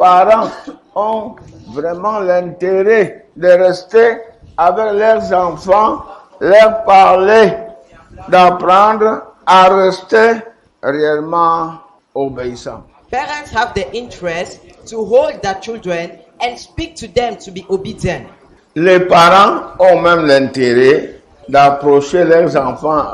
parents ont vraiment l'intérêt de rester avec leurs enfants, leur parler, d'apprendre à rester réellement obéissants. Parents have the interest to hold their children and speak to them to be obedient. Les parents ont même l'intérêt d'approcher leurs enfants,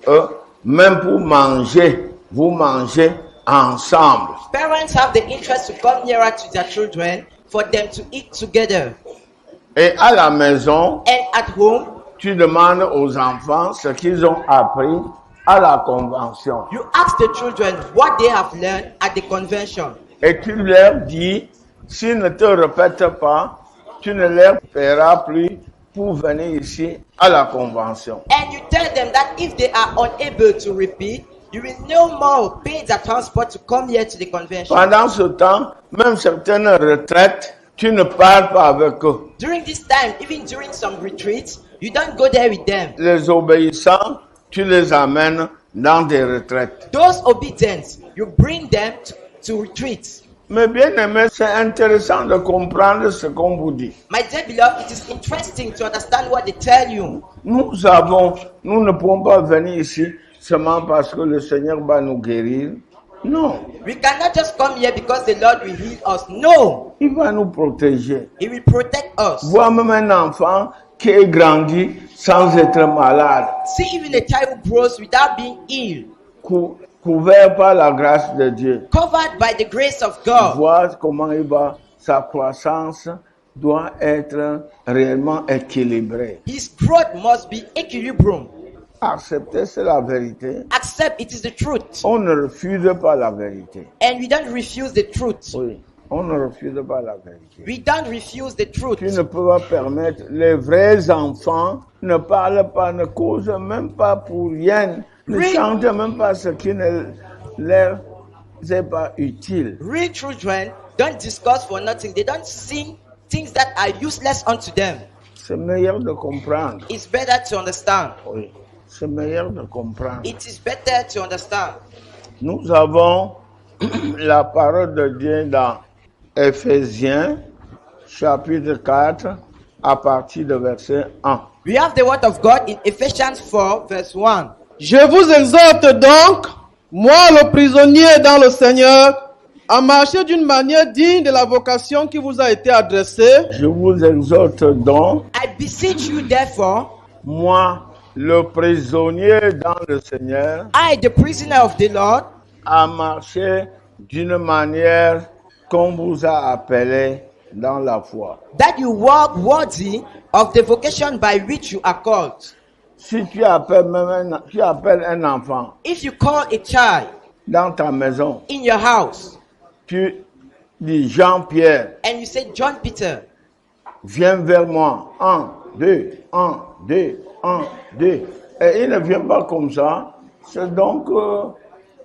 eux, même pour manger. Vous mangez ensemble. Parents have the interest to come nearer to their children for them to eat together. Et à la maison, And at home, tu demandes aux enfants ce qu'ils ont appris à la convention. you ask the children what they have learned at the convention. Et tu leur dis, s'ils ne te répètent pas, tu ne leur paieras plus pour venir ici à la convention. And you tell them that if they are unable to repeat, you will no more pay their transport to come here to the convention. Pendant ce temps, même certaines retraites, tu ne parles pas avec eux. During this time, even during some retreats, you don't go there with them. Les obéissants, tu les amènes dans des retraites. Those obedient, you bring them to retreats. Mais bien aimé, c'est intéressant de comprendre ce qu'on vous dit. My dear beloved, it is interesting to understand what they tell you. Nous ne pouvons pas venir ici seulement parce que le Seigneur va nous guérir. Non, We cannot just come here because the Lord will heal us. No, il va nous protéger. He will protect us. Vois même un enfant qui est grandi sans être malade, See even a child who grows without being ill, couvert par la grâce de Dieu. covered by the grace of God. Vois comment sa croissance doit être réellement équilibrée. His growth must be equilibrium. Accepter, c'est la vérité. Accept it is the truth. On ne refuse pas la vérité. And we don't refuse the truth. Oui, on ne refuse pas la vérité. We don't refuse the truth. Tu ne peux pas permettre, les vrais enfants ne parlent pas, ne causent même pas pour rien, ne Oui. chantent même pas ce qui ne leur est pas utile. Real children don't discuss for nothing. They don't sing things that are useless unto them. C'est meilleur de comprendre. It's better to understand. Oui, c'est meilleur de comprendre. It is better to understand. Nous avons la parole de Dieu dans Éphésiens, chapitre 4, à partir de verset 1. We have the word of God in Ephesians 4, verse 1. Je vous exhorte donc, moi le prisonnier dans le Seigneur, à marcher d'une manière digne de la vocation qui vous a été adressée. Je vous exhorte donc, I beseech you, therefore, moi, le prisonnier dans le Seigneur, I, the prisoner of the Lord, à marcher d'une manière qu'on vous a appelé dans la foi. that you walk worthy of the vocation by which you are called. Si tu appelles un enfant If you call a child dans ta maison, in your house tu dis Jean-Pierre, and you say, John Peter, viens vers moi. 1, 2, 1, 2, 1, 2. Et il ne vient pas comme ça. C'est donc,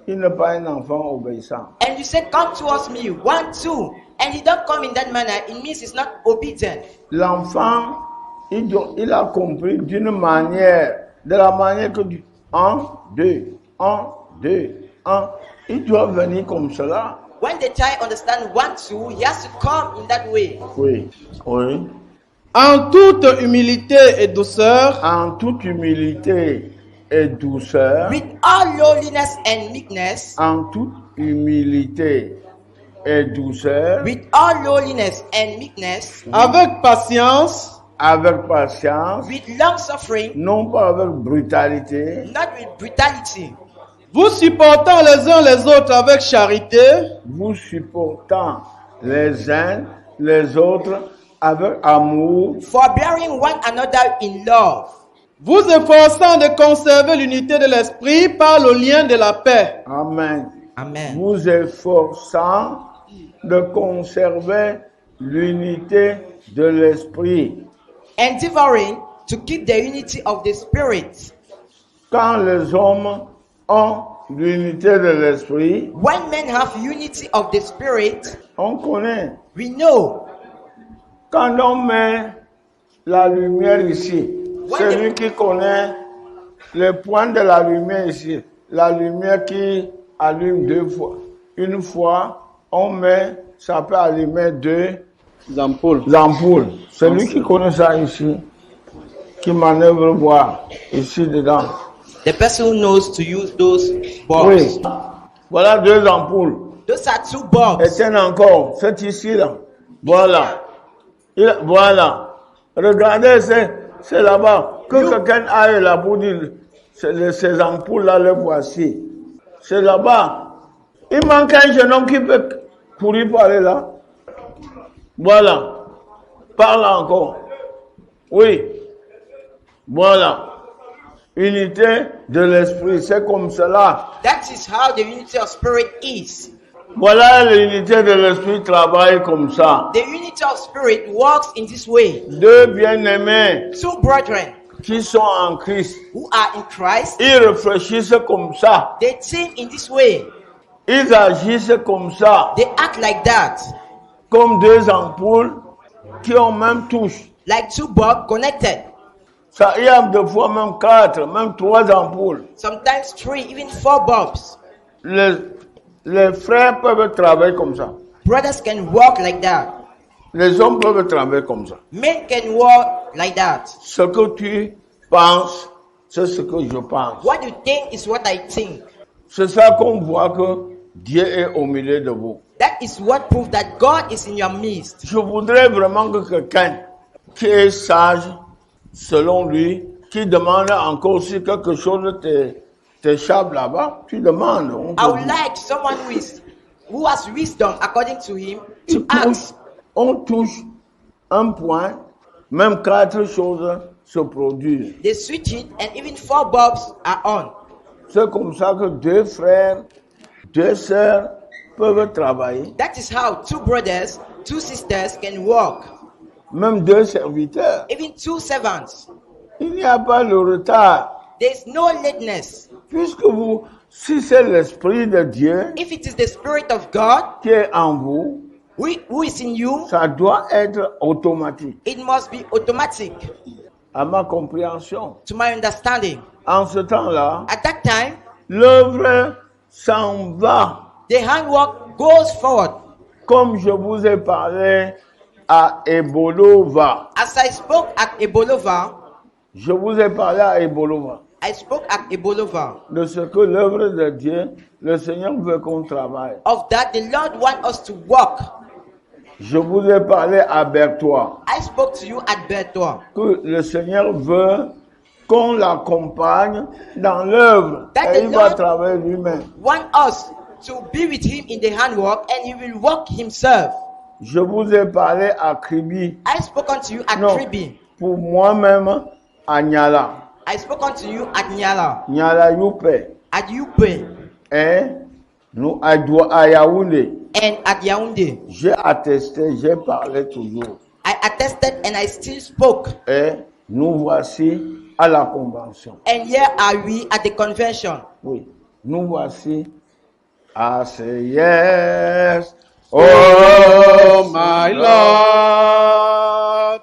il n'est pas un enfant obéissant. and you say, come towards me, 1, 2, and he don't come in that manner, it means he's not obedient. L'enfant, il a compris d'une manière, de la manière que du 1, 2, 1, 2, 1. Il doit venir comme cela. When the child understands 1, 2, he has to come in that way. Oui, oui. En toute humilité et douceur, En toute humilité et douceur, With all lowliness and meekness, en toute humilité et douceur, with all lowliness and meekness, avec patience, avec patience, with long suffering, non pas avec brutalité, not with brutality, vous supportant les uns les autres avec charité, vous supportant les uns les autres avec amour, forbearing one another in love, vous efforçant de conserver l'unité de l'esprit par le lien de la paix. amen, Amen. vous efforçant de conserver l'unité de l'esprit. Endeavoring to keep the unity of the Spirit. Quand les hommes ont l'unité de l'esprit, When men have unity of the Spirit, on connaît. we know. Quand on met la lumière ici, celui qui connaît le point de la lumière ici, la lumière qui allume deux fois. Une fois, on met ça peut allumer deux ampoules. ampoules. Celui qui connaît ça ici, qui manœuvre voir ici dedans. The person who knows to use those bulbs. Oui. Voilà deux ampoules. Those are two bulbs. Éteins encore. C'est ici là. Voilà. Voilà. Regardez, c'est là-bas. Que quelqu'un aille là pour dire, ces ampoules-là, les voici. C'est là-bas. Il manque un jeune homme qui peut courir par là. Voilà. Parle encore. Oui. Voilà. Unité de l'esprit, c'est comme cela. That is how the unity of spirit is. Voilà, l'unité de l'esprit travaille comme ça. The unity of spirit works in this way. Deux bien-aimés Two brethren qui sont en Christ, who are in Christ, ils réfléchissent comme ça. they think in this way. Ils agissent comme ça. They act like that. Comme deux ampoules qui ont même touche. Like two bulbs connected. Ça, il y a des fois même 4, même 3 ampoules. Sometimes 3, even 4 bulbs. Les frères peuvent travailler comme ça. Brothers can walk like that. Les hommes peuvent travailler comme ça. Men can walk like that. Ce que tu penses, c'est ce que je pense. What you think is what I think. C'est ça qu'on voit que Dieu est au milieu de vous. That is what proves that God is in your midst. Je voudrais vraiment que quelqu'un qui est sage, selon lui, qui demande encore si quelque chose t'échappe là-bas, tu demandes. I would like someone who has wisdom according to him to ask. On touche un point, même 4 choses se produisent. They switch it and even 4 bulbs are on. C'est comme ça que 2 frères, 2 sœurs peuvent travailler. That is how 2 brothers, 2 sisters can walk. Même 2 serviteurs. Even 2 servants. Il n'y a pas de retard. There is no lateness. Puisque si c'est l'Esprit de Dieu If it is the Spirit of God qui est en vous, who is in you, ça doit être automatique. it must be automatic. À ma compréhension. To my understanding. En ce temps-là, At that time, l'œuvre s'en va. the handwork goes forward. Comme je vous ai parlé à Ebolova. As I spoke at Ebolova, Je vous ai parlé à Ebolova. I spoke at Ebolova De ce que l'œuvre de Dieu, le Seigneur veut qu'on travaille. of that the Lord wants us to walk. Je vous ai parlé à Bertois. I spoke to you at Bertois. Que le Seigneur veut qu'on l'accompagne dans l'œuvre. That Et the il va Lord travailler lui-même. Want us to be with him in the handwork and he will walk himself. Je vous ai parlé à Kribi. I spoke unto you at Non, Kribi. pour moi-même à Nyala. I spoke unto you at Nyala. Nyala Youpe. At Yupe. Et nous à Yaoundé. And at Yaoundé. J'ai attesté, j'ai parlé toujours. I attested and I still spoke. Et nous voici à la convention. And here are we at the convention. Oui, nous voici à ce yes. Oh My Lord,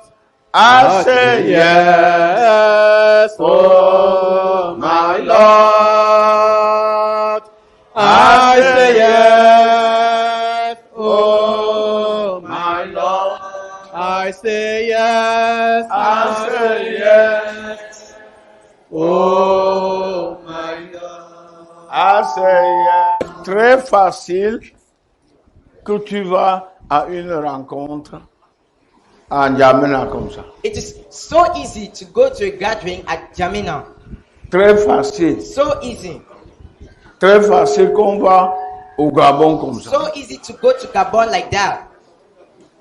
I say yes. yes, oh my Lord, I say yes, oh my Lord, I say yes, I say yes. oh my Lord. I say yes. Très facile que tu vas à une rencontre en Djamena comme ça. It is so easy to go to a gathering at Jamina. Très facile. So easy. Très facile qu'on va au Gabon comme ça. So easy to go to Gabon like that.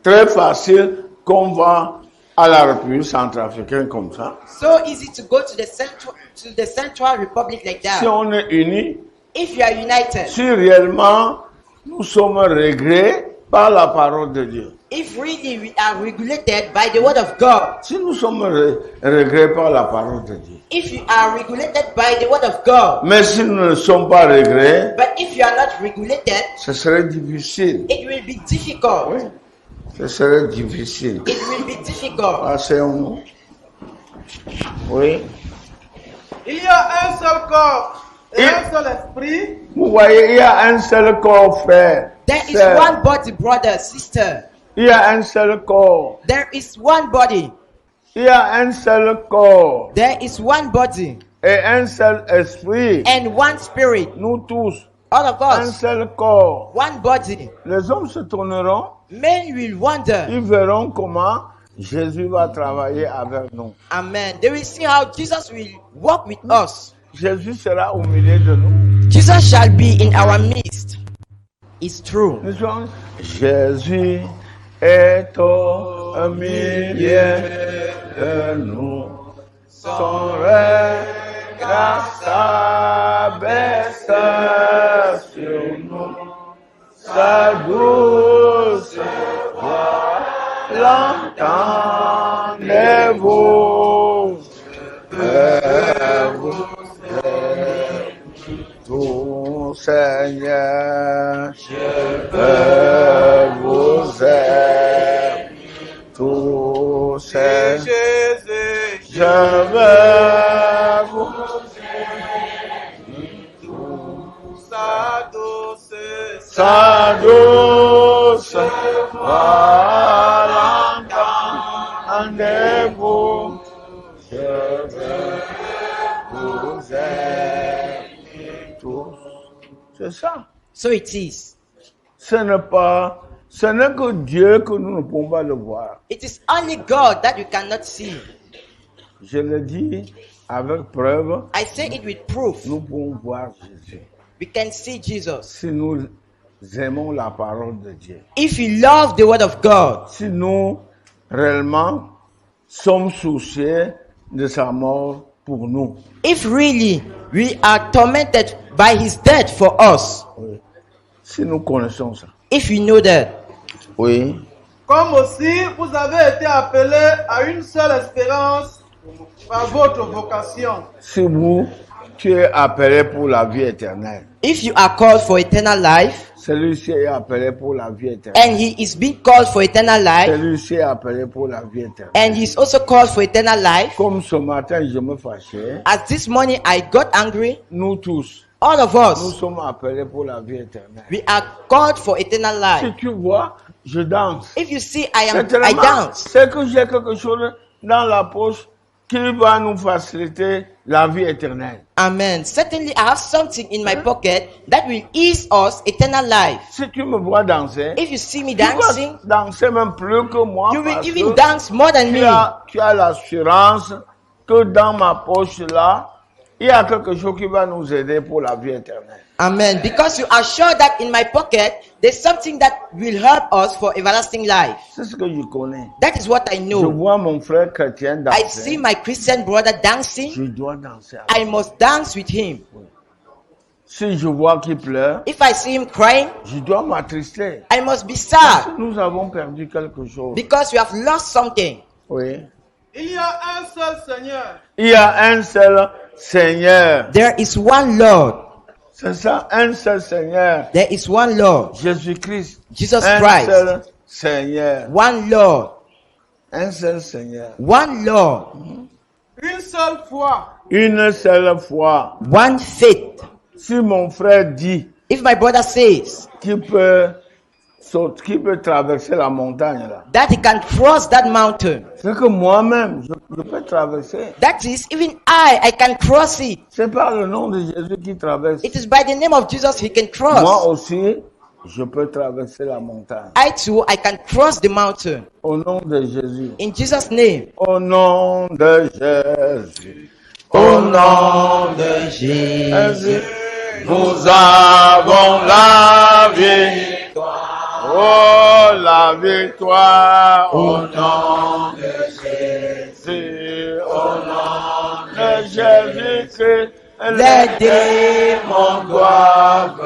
Très facile qu'on va à la République centrafricaine comme ça. So easy to go to the Central Republic like Si that. on est unis, If you are united, si réellement nous sommes réglés par la parole de Dieu. if really we are regulated by the word of God, Si nous sommes réglés par la parole de Dieu. if you are regulated by the word of God, Mais si nous ne sommes pas réglés, but if you are not regulated, ce serait difficile. it will be difficult. Oui, ce serait difficile. It will be difficult. Asseyons-nous. Oui. Il y a un seul corps, et un seul esprit. Vous voyez, il y a un seul corps, frère. There is sœur. one body, brother, sister. Il y a un seul corps. There is one body. Il y a un seul corps There is one body et un seul esprit. and one spirit. Nous tous, All of un us, seul corps. one body. Les hommes se tourneront, Men will wonder. ils verront comment Jésus va travailler avec nous. Amen. They will see how Jesus will walk with us. Jésus sera au milieu de nous. Jesus shall be in our midst. It's true. Nous sommes, Jésus est au milieu de nous. Son regard s'abaisse sur nous. Sa douce voix, l'entendez-vous? Vous tout Seigneur, je vous aime, tout Seigneur, je veux vous sa douce voix, l'entendez-vous? Je veux vous aimer tous. C'est ça. So it is. Ce n'est que Dieu que nous ne pouvons pas le voir. It is only God that you cannot see. Je le dis avec preuve, I say it with proof. nous pouvons voir Jésus. We can see Jesus. Si nous aimons la parole de Dieu, If you love the word of God, si nous réellement sommes souciés de sa mort pour nous, if really we are tormented by his death for us, oui. Si nous connaissons ça, if you know that, oui, Comme aussi vous avez été appelés à une seule espérance par votre vocation. si tu es appelé pour la vie éternelle, if you are called for eternal life, celui-ci est appelé pour la vie éternelle, and he is being called for eternal life, celui-ci est appelé pour la vie éternelle. and he is also called for eternal life, Comme ce matin je me fâchais, as this morning I got angry, nous tous, all of nous us, sommes appelés pour la vie éternelle. we are called for eternal Si life. tu vois, je danse. If you see, I Certainement, dance. c'est que j'ai quelque chose dans la poche qui va nous faciliter la vie éternelle. Amen. Certainly, I have something in my pocket that will ease us eternal life. Si tu me vois danser, If you see me tu vas dancing, danser même plus que moi you will parce even que dance more than me. tu as l'assurance que dans ma poche là, il y a quelque chose qui va nous aider pour la vie éternelle. Amen. Because you are sure that in my pocket, there's something that will help us for everlasting life. C'est ce que je connais. That is what I Je know. vois mon frère chrétien I danser. see my Christian brother dancing. Je dois danser avec. I must dance with him. Si je vois qu'il pleure, If I see him crying, je dois m'attrister. I must be sad Nous avons perdu quelque chose. because we have lost something. Oui. Il y a un seul Seigneur. Il y a un seul Seigneur. There is one Lord. C'est ça, un seul Seigneur. There is one Lord. Jésus-Christ. Jesus Un Christ. seul Seigneur. One Lord. Un seul Seigneur. One Lord. Une seule foi. Une seule fois. One faith. Si mon frère dit If my brother says qu'il peut traverser la montagne là, that he can cross that mountain, c'est que moi-même, je peux traverser. that is, even I can cross it. C'est par le nom de Jésus qui traverse. It is by the name of Jesus he can Moi cross. aussi, je peux traverser la montagne. I too, I can cross the mountain. Au nom de Jésus. In Jesus' name. Au nom de Jésus. Au nom de Jésus. Jésus, nous avons la victoire. Oh, la victoire. Au nom de Jésus. Au nom de Jésus-Christ. Les démons doivent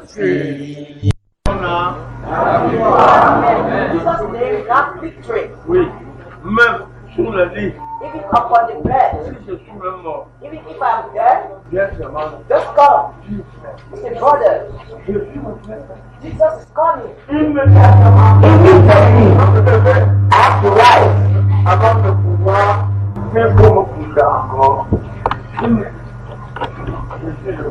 fuir. On a la victoire. In Jesus' name, we have victory. Oui, même sur le lit. Even upon the bed. Si je suis même mort, Even if I'm dead, viens seulement. just come. Say, brother, Jesus is coming. Immédiatement, I have to rise. avant de pouvoir faire comme pousser encore. Je suis le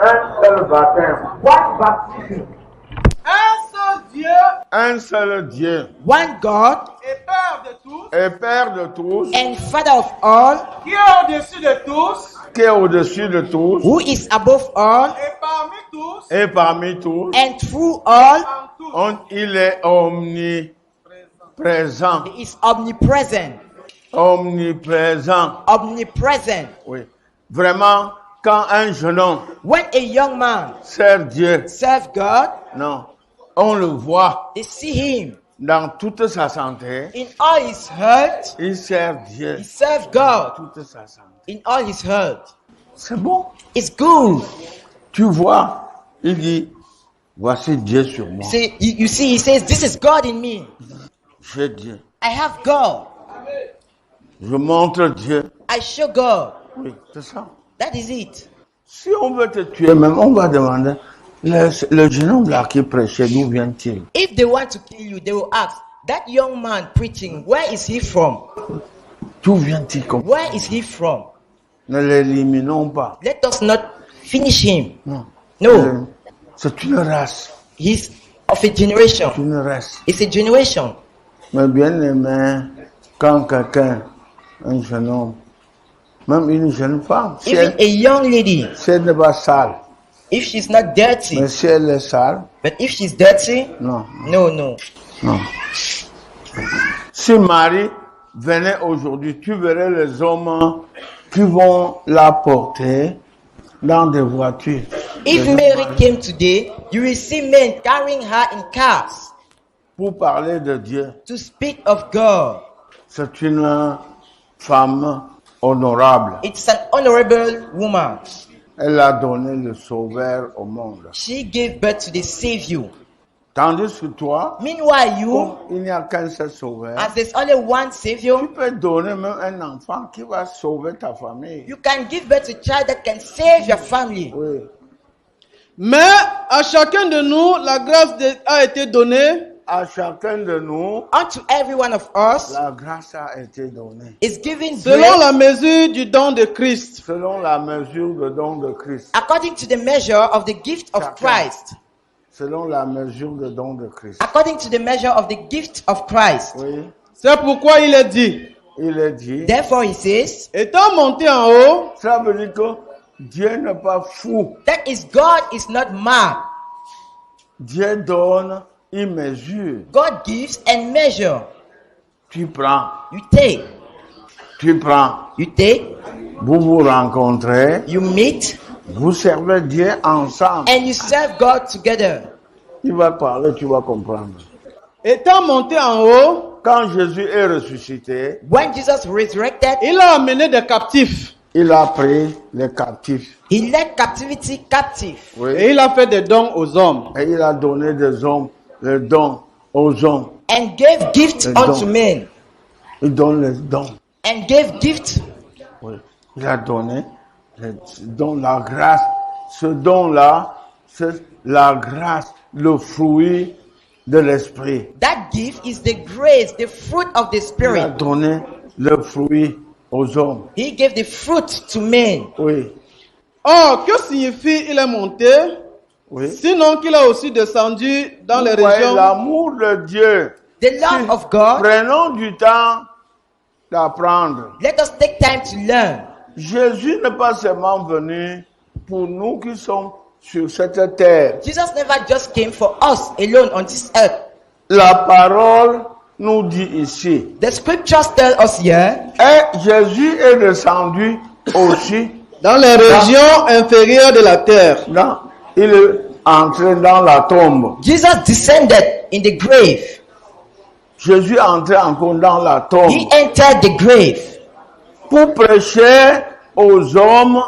Un seul baptême. One baptism. Un seul Dieu. One God Et Père de tous, Et Père de tous, and Father of all, qui est au-dessus de tous, qui est au-dessus de tous, who is above all et parmi tous, et parmi tous, and through all. en tous. il est omniprésent. He is omnipresent. Omniprésent. Omnipresent. Oui. Vraiment, quand un jeune homme When a young man sert Dieu, serves God, non, on le voit they see him dans toute sa santé, in all his health. il sert Dieu He serves God toute sa santé. in all his health. C'est bon. It's good. Tu vois, il dit, voici Dieu sur moi. You see, he says, "This is God in me. J'ai Dieu. I have God. Je montre Dieu. I show God." Oui, c'est ça. That is it. Si on veut te tuer même, on va demander, le jeune homme là qui prêchait, d'où vient-il? If they want to kill you, they will ask, "That young man preaching, where is he from? D'où vient-il? Where is he from?" Ne l'éliminons pas. Let us not finish him. Non. No, C'est une race. he's of a generation. C'est une race. It's a generation. Mais bien aimé, quand quelqu'un, un jeune homme, même une jeune femme, si Even elle, a young lady, si elle n'est pas sale, if she's not dirty, mais si elle est sale, but if she's dirty, non, no. non. Si Marie venait aujourd'hui, tu verrais les hommes qui vont la porter dans des voitures. If Mary came today, you will see men carrying her in cars Pour parler de Dieu, to speak of God. c'est une femme honorable. It's an honorable woman. Elle a donné le sauveur au monde. She gave birth to the Savior. Tandis que toi, Meanwhile, you, il n'y a qu'un seul sauveur. as there's only one Tu Savior, peux donner même un enfant qui va sauver ta famille. you can give birth to a child that can save your family. Oui. mais à chacun de nous, la grâce a été donnée À chacun de nous, Unto every one of us la grâce a été donnée. is given selon grace la mesure du don de Christ. Selon la mesure de don de Christ. according to the measure of the gift of Christ. Selon la mesure de don de Christ. According to the measure of the gift of Christ. Oui. C'est pourquoi il est dit, Il est dit. Therefore, he says, étant monté en haut, Ça veut dire que Dieu n'est pas fou. that is God is not mad. Dieu donne, il mesure. God gives and measure. Tu prends. You take. Tu prends. You take. Vous vous rencontrez. You meet. Vous servez Dieu ensemble. And you serve God together. Il va parler, tu vas comprendre. étant monté en haut, Quand Jésus est ressuscité, When Jesus resurrected, il a amené des captifs il a pris les captifs. he led captivity captive. Oui. et il a fait des dons aux hommes. Et il a donné des hommes, les dons aux hommes. And gave gift Les unto dons. men. Il donne les dons. And gave gift. Oui. Il a donné les dons, la grâce. Ce don-là, c'est la grâce, le fruit de l'esprit. That gift is the grace, the fruit of the Il a Spirit. donné le fruit aux hommes. He gave the fruit to men. Oui. Or, que signifie il est monté, Oui. sinon qu'il a aussi descendu dans les Vous voyez régions. l'amour de Dieu. The love of God. Prenons du temps d'apprendre. Let us take time to learn. Jésus n'est pas seulement venu pour nous qui sommes sur cette terre. Jesus never just came for us alone on this earth. La parole nous dit ici. The scriptures tell us here Et Jésus est descendu aussi. Dans les régions inférieures de la terre. Il est entré dans la tombe. Jesus descended in the grave. Jésus est entré encore dans la tombe He entered the grave pour prêcher aux hommes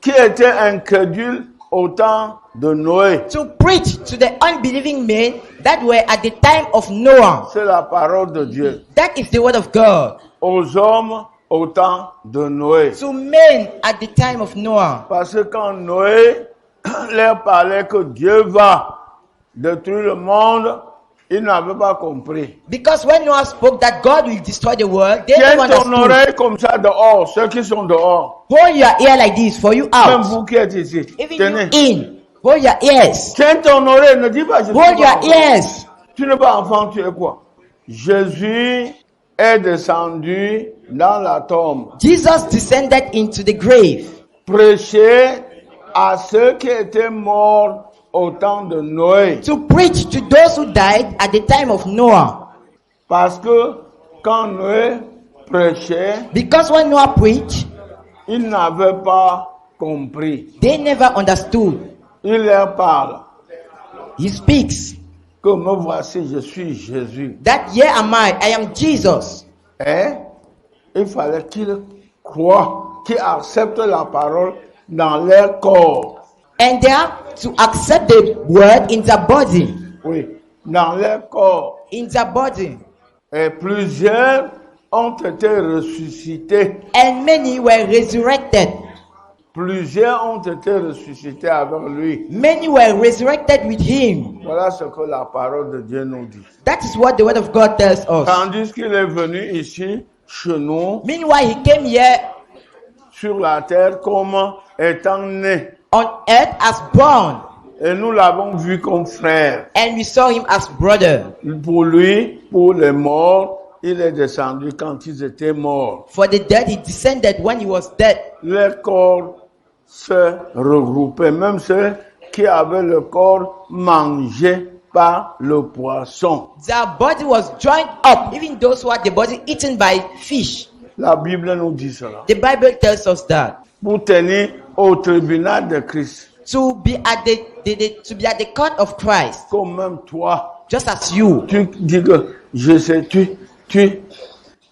qui étaient incrédules au temps de Noé. to preach to the unbelieving men that were at the time of Noah. C'est la parole de Dieu. That is the word of God. Aux hommes au temps de Noé. To men at the time of Noah. Parce que quand Noé leur parlait que Dieu va détruire le monde, ils n'avaient pas compris. Because when Noah spoke that God will destroy the world, they Tiens never ton understood. oreille comme ça dehors, ceux qui sont dehors. Hold your ear like this for you Même out. vous qui êtes ici. Even Tenez. you in. Hold your ears. Tiens ton oreille, ne dis pas je suis Hold pas your enfant. ears. Tu n'es pas enfant, tu es quoi? Jésus est descendu dans la tombe. Jesus descended into the grave Prêcher à ceux qui étaient morts au temps de Noé. to preach to those who died at the time of Noah. Parce que quand Noé prêchait, Because when Noah preached, ils n'avaient pas compris. they never understood. Il leur parle He speaks que me voici, je suis Jésus. that here am I am Jesus. Et il fallait qu'ils croient, qu'ils acceptent la parole dans leur corps. And they have to accept the word in their body. Oui, dans leur corps. In their body. Et plusieurs ont été ressuscités. And many were resurrected. Plusieurs ont été ressuscités avec lui. Many were resurrected with him. Voilà ce que la parole de Dieu nous dit. That is what the word of God tells us. Tandis qu'il est venu ici, chez nous, Meanwhile, he came here sur la terre, comme étant né. on earth as born. Et nous l'avons vu comme frère. And we saw him as brother. Pour lui, pour les morts, il est descendu quand ils étaient morts. For the dead, he descended when he was dead. Les corps se regroupaient, même ceux qui avaient le corps mangé par le poisson. Their body was joined up, even those who had the body eaten by fish. La Bible nous dit cela. The Bible tells us that. Pour tenir au tribunal de Christ, To be at the court of Christ, comme même toi, just as you. tu dis que je sais, tu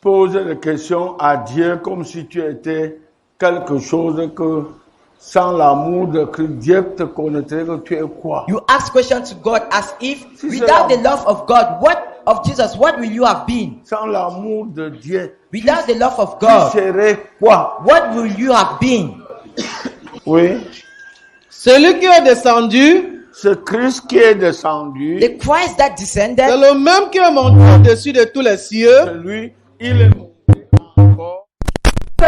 poses des questions à Dieu comme si tu étais quelque chose que sans l'amour de Christ, Dieu te connaîtrait que tu es quoi? You ask questions to God as if Si without c'est the love of God, of Jesus, what will you have been? Sans l'amour de Dieu, Without the love of tu God, serais quoi? what will you have been? Oui, Celui qui est descendu, ce Christ qui est descendu, The Christ that c'est descended le même qui est monté au-dessus de tous les cieux. celui, il est monté encore. Il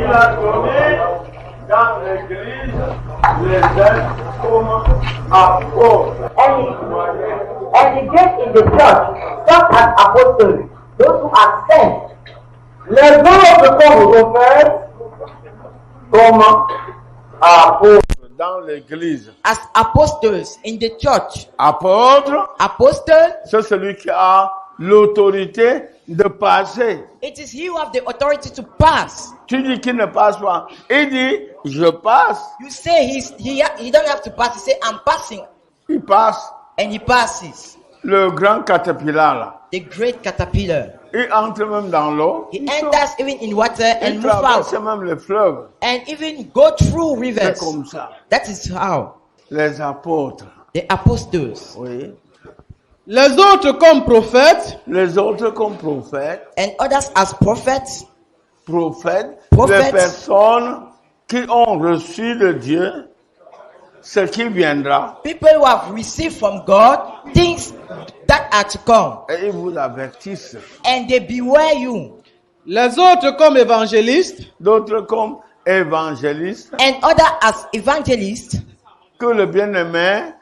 a donné dans l'église les uns comme apôtres. And he gave in the church some as apostles, those who are sent. Les autres comme prophètes, comme apôtres dans l'église. as apostles in the church. Apôtre, Apostle, c'est celui qui a l'autorité de passer. it is he who have the authority to pass. Tu dis qu'il ne passe pas. Il dit, je passe. You say he don't have to pass. He say I'm passing, Il passe. and he passes. Le grand caterpillar là. The great caterpillar. Il entre même dans l'eau. He enters even in water Il and move traverse out, même les fleuves. and even go through C'est rivers. comme ça. That is how Les apôtres. the apostles Oui. Les autres comme prophètes, Les autres comme prophètes. and others as prophets. Prophètes. Prophètes. Les personnes qui ont reçu de Dieu ce qui viendra. People who have received from God things that are to come, Et ils vous avertissent. and they beware you. les autres comme évangélistes, D'autres comme évangélistes. And others as evangelists, Que le bien-aimé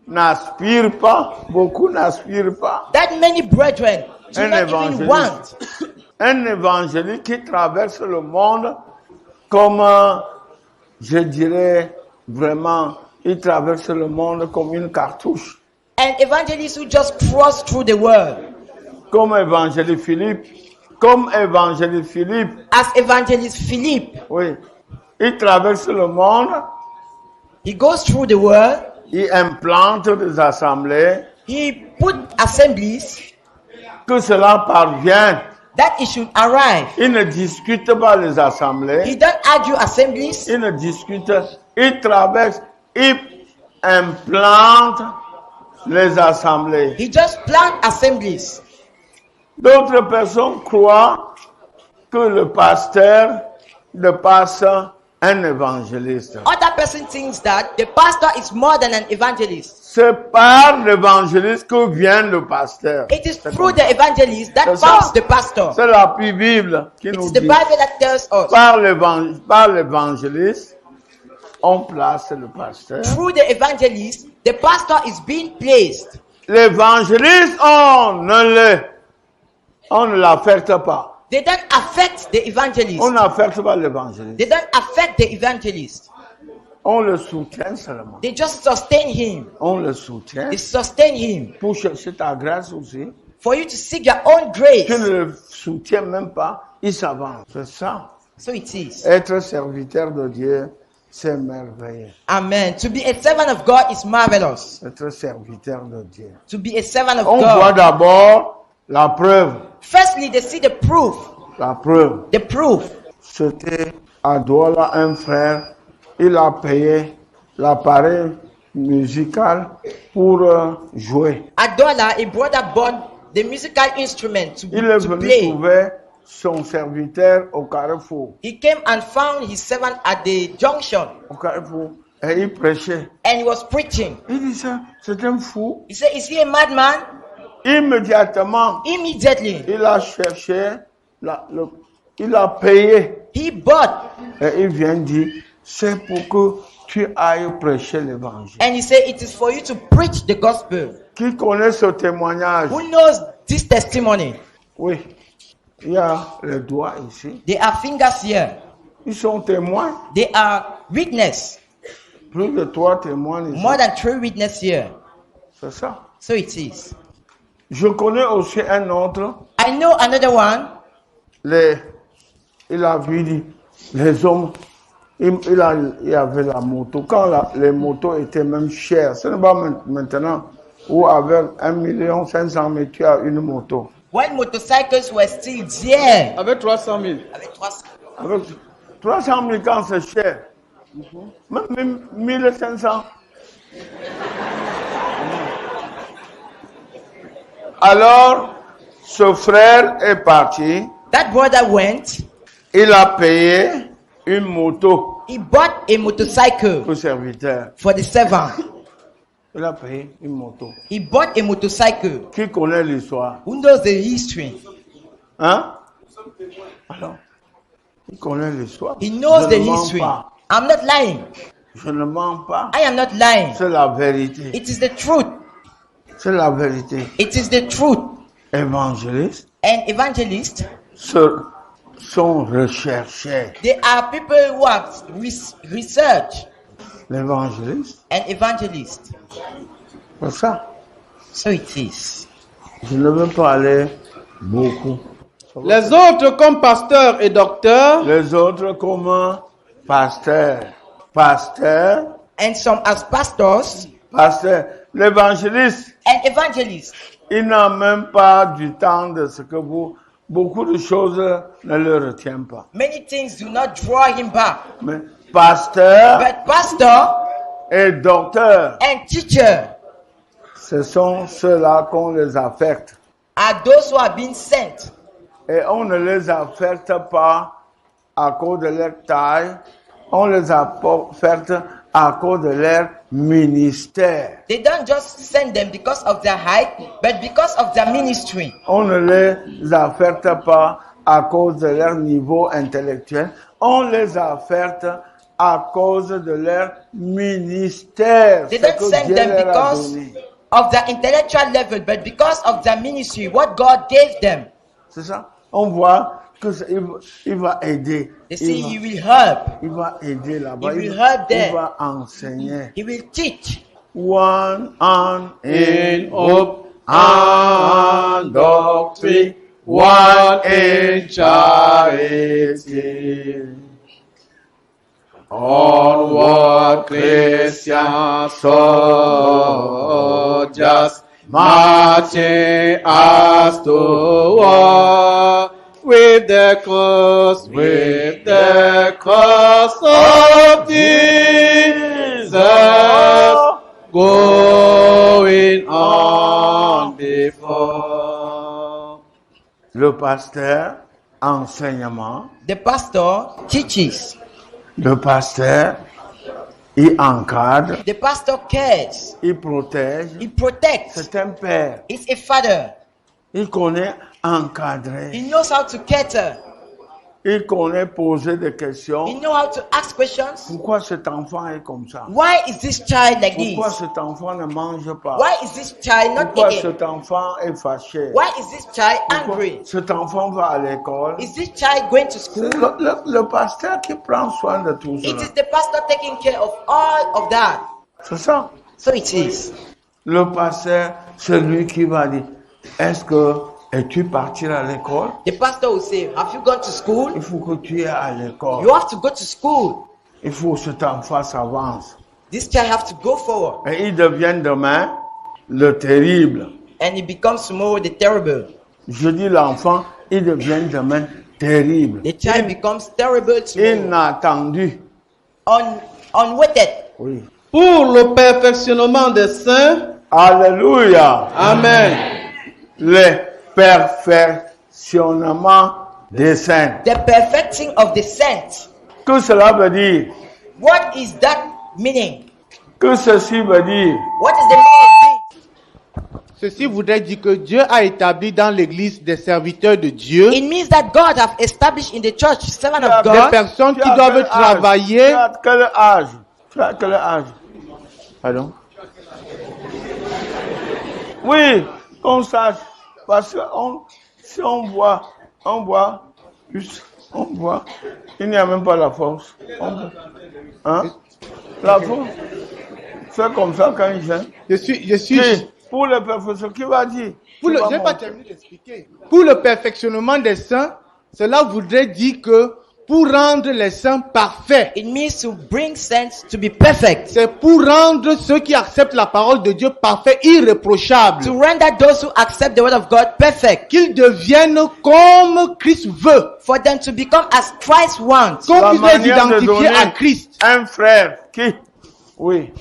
n'aspire pas. Beaucoup n'aspirent pas. that many brethren do Un not even évangéliste. want. Un évangéliste qui traverse le monde comme, je dirais, vraiment, il traverse le monde comme une cartouche. An evangelist who just cross through the world. Comme évangéliste Philippe. Comme évangéliste Philippe. As evangelist Philip, Oui. Il traverse le monde. he goes through the world. Il implante des assemblées. He put assemblies, que cela parvienne. that it should arrive. Il ne discute pas les He assemblées. don't argue assemblies. Il ne discute, il traverse, il implante les assemblées. He just plant assemblies. D'autres personnes croient que le pasteur dépasse un évangéliste. Other person thinks that the pastor is more than an evangelist. C'est par l'évangéliste que vient le pasteur. It is through the evangelist that C'est ça. founds the pastor. C'est la Bible qui It nous is the dit. Bible that tells us. Par l'évangéliste, on place le pasteur. Through the evangelist, the pastor is being placed. L'évangéliste, on ne l'affecte pas. They don't affect the evangelist. On n'affecte pas l'évangéliste. They don't affect the evangelist. On le soutient seulement. They just sustain him. On le soutient They sustain him. pour chercher ta grâce aussi. For you to seek your own grace. Tu ne le soutiens même pas, il s'avance. C'est ça. So it is. Être serviteur de Dieu, c'est merveilleux. Amen. To be a servant of God is marvelous. Être serviteur de Dieu. To be a servant of On voit God. d'abord la preuve. Firstly, they see the proof. La preuve. The proof. C'était à Douala un frère. Il a payé l'appareil musical pour jouer. At Douala, a brother bought the musical instrument to Il est venu play. trouver son serviteur au carrefour. He came and found his servant at the junction, Au carrefour. Et il prêchait. and he was preaching. Il dit ça, c'est un fou. He said, "Is he a madman?" Immédiatement, Immediately, il a cherché, il a payé. he bought, Et il vient dire, c'est pour que tu ailles prêcher l'évangile. and he said, "It is for you to preach the gospel." Qui connaît ce témoignage? Who knows this testimony? Oui. Il y a les doigts ici. They are fingers here. Ils sont témoins. They are witness. Plus de 3 témoins ici. More than 3 witnesses here. C'est ça. So it is. Je connais aussi un autre. I know another one. Il a vu les hommes. Il y avait la moto. Quand les motos étaient même chères. Ce n'est pas maintenant où avec 1 500 000 tu as une moto. When motorcycles were still there. Avec 300 000. Avec 300. Avec 300 000 quand c'est cher. Même 1500. Alors, ce frère est parti. That brother went. Il a payé une moto He bought a motorcycle pour serviteur. for the servant. Il a payé une moto. He bought a motorcycle. Qui connaît l'histoire? Who knows the history? Hein? Alors, il connaît l'histoire. He knows Je the ne mens history. pas. I'm not lying. Je ne mens pas. I am not lying. C'est la vérité. It is the truth. C'est la vérité. It is the truth. Évangélistes And evangelists, sont recherchés. they are people who have research. L'évangéliste, And evangelists. c'est ça. So it is. Je ne veux pas aller beaucoup. Les autres comme pasteurs et docteurs, Les autres comme pasteur. Pasteur. And some as pastors Pasteur. L'évangéliste, and evangelists. il n'a même pas du temps de ce que vous... Beaucoup de choses ne le retiennent pas. Many things do not draw him back. Mais pasteur But pastor et docteur, and teacher ce sont ceux-là qu'on les affecte. are those who are being sent. Et on ne les affecte pas à cause de leur taille, on les affecte à cause de leur ministère. They don't just send them because of their height, but because of their ministry. On ne les affecte pas à cause de leur niveau intellectuel, on les affecte à cause de leur ministère. They ce don't que send Dieu them leur a because donné. of their intellectual level, but because of their ministry, what God gave them. C'est ça. On voit que il va aider. They say he will help, Il va aider là-bas. He will help them. Il va enseigner. he will teach. One on in hope and doctrine, one in charity. Onward, Christian soldiers, marching us to war with the cross of Jesus, going on before. Le pasteur, enseignement. The pastor teaches. Le pasteur, il encadre, The pastor cares. il protège. He protects. C'est un père. He's a father. Il connaît encadrer. He knows how to cater. Il connaît poser des He questions. knows how to ask questions. Pourquoi cet enfant est comme ça? Why is this child like Pourquoi this? cet enfant ne mange pas? Why is this child not Pourquoi eating? cet enfant est fâché? Why is this child Pourquoi angry? cet enfant va à l'école? Is this child going to school? C'est le pasteur qui prend soin de tout It cela. is the pastor taking care of all of that. C'est ça. So it is. Le pasteur, c'est lui qui va dire, est-ce que es-tu parti à l'école? The pastor will say, have you gone to school? Il faut que tu ailles à l'école. You have to go to school. Il faut que cet enfant s'avance. This child have to go forward. Et il devient demain le terrible. And he becomes tomorrow the terrible. Je dis l'enfant, il devient demain terrible. The child becomes terrible tomorrow. Inattendu. Unweighted. Oui. Pour le perfectionnement des saints, Alléluia. Amen. Le perfectionnement des saints. The perfecting of the saints. Que cela veut dire? What is that meaning? Que ceci veut dire? What is the meaning of this? Ceci voudrait dire que Dieu a établi dans l'église des serviteurs de Dieu, It means that God have established in the church servant of des God. personnes Tu qui as doivent quel âge? travailler. Tu as quel âge? Tu as quel âge? Pardon? Oui, qu'on sache. Parce que si on voit, il n'y a même pas la force. Hein? La force. C'est comme ça quand il vient. Je suis Oui, pour le professeur, qui va dire? pour Qui le, va j'ai pas monter? terminé d'expliquer. Pour le perfectionnement des saints, cela voudrait dire que pour rendre les saints parfaits, It means to bring saints to be perfect. c'est pour rendre ceux qui acceptent la parole de Dieu parfaits, irréprochables, To render those who accept the word of God perfect. qu'ils deviennent comme Christ veut, For them to become as Christ wants. qu'on La puisse les manière de identifier donner à Christ. un frère qui? Oui.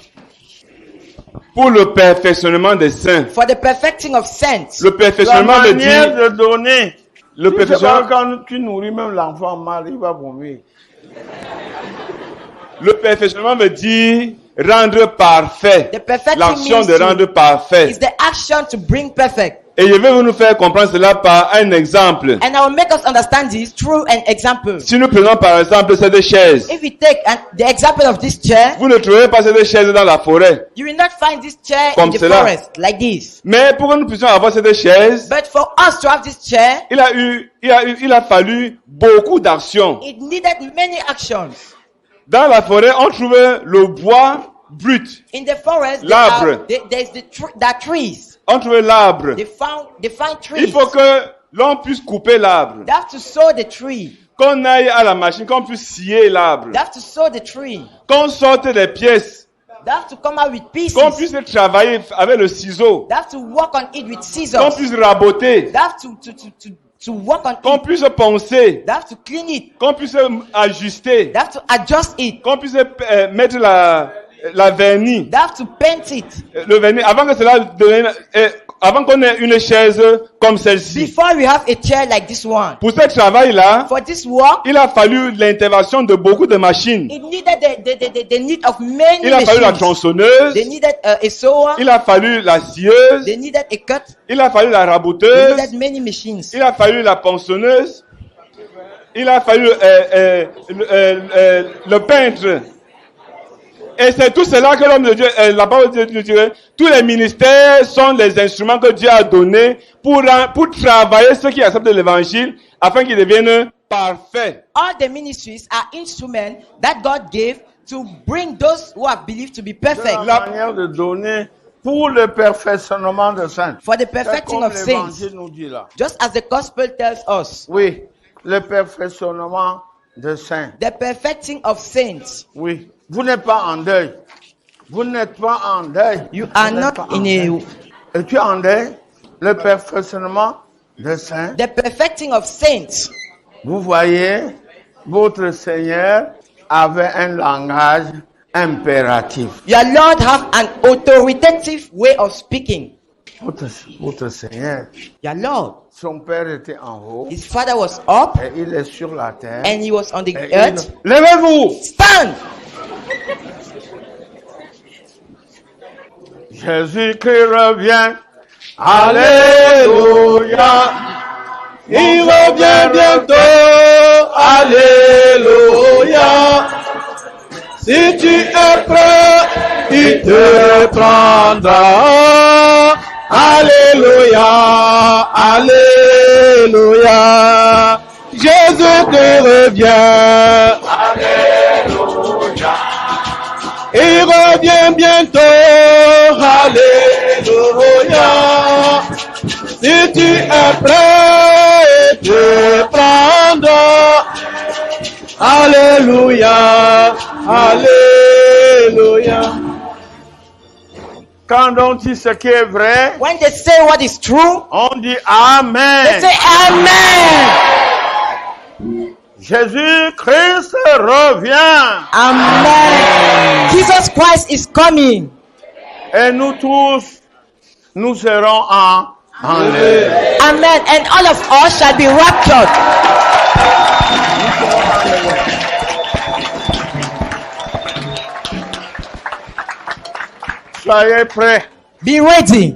Pour le perfectionnement des saints. For the perfecting of saints. Le La perfectionnement veut manière dire de donner. le Tu sais pas, perfectionnement, quand tu nourris même l'enfant mal, il va vomir. le perfectionnement veut dire rendre parfait. The perfecting L'action means de rendre parfait. is the action to bring perfect. Et je vais vous nous faire comprendre cela par un exemple. And I will make us understand this through an example. Si nous prenons par exemple ces deux chaises, If we take the example of this chair, vous ne trouverez pas ces deux chaises dans la forêt. you will not find this chair Comme in the cela. forest like this. Mais pour que nous puissions avoir ces deux chaises, But for us to have this chair, il a fallu beaucoup d'actions. it needed many actions. Dans la forêt, on trouvait le bois brut. In the forest, L'arbre. there's the trees. On trouvait l'arbre. They find trees. Il faut que l'on puisse couper l'arbre. They have to sow the tree. Qu'on aille à la machine, qu'on puisse scier l'arbre. They have to sow the tree. Qu'on sorte des pièces. They have to come out with pieces. Qu'on puisse travailler avec le ciseau. They have to work on it with Qu'on scissors. puisse raboter. They have to work on Qu'on it. puisse poncer. They have to clean it. Qu'on puisse ajuster. They have to adjust it. Qu'on puisse mettre la vernis. They have to paint it. Le vernis. Avant que cela devienne, avant qu'on ait une chaise comme celle-ci. Before we have a chair like this one. Pour ce travail-là, For this work, il a fallu l'intervention de beaucoup de machines. it needed the need of many Il a fallu la machines. tronçonneuse. They needed a sower. Il a fallu la scieuse. They needed a cut. Il a fallu la They raboteuse. needed many machines. Il a fallu la ponçonneuse. Il a fallu le peintre. Et c'est tout cela que l'homme de Dieu, la parole de Dieu dit, tous les ministères sont les instruments que Dieu a donnés pour travailler ceux qui acceptent l'évangile afin qu'ils deviennent parfaits. All the ministries are instruments that God gave to bring those who have believed to be perfect. La manière de donner pour le perfectionnement de saints. For the C'est perfecting comme of saints. l'évangile nous dit là. Just as the gospel tells us. Oui, le perfectionnement de saints. The perfecting of saints. Oui, vous n'êtes pas en deuil. Vous n'êtes pas en deuil. You are Vous n'êtes not pas en in deuil. Et tu entends le perfectionnement des saints. The perfecting of saints. Vous voyez, votre Seigneur avait un langage impératif. Your Lord have an authoritative way of speaking. Votre Seigneur, Your Lord, son Père était en haut his father was up et il est sur la terre. and he was on the Et earth. Levez-vous! Stand! Jésus-Christ revient. Alléluia. Il revient bientôt. Alléluia. Si tu es prêt, il te prendra. Alléluia. Alléluia. Jésus te revient. Alléluia. Il revient bientôt. Alléluia. Si tu es prêt, il te prendra. Alléluia. Alléluia. Quand on dit ce qui est vrai, When they say what is true, on dit they Amen. say Amen. Jésus-Christ revient. Amen. Jesus Christ is coming. Et nous tous, nous serons en l'air. Amen. And all of us shall be raptured. Soyez prêts. Be ready.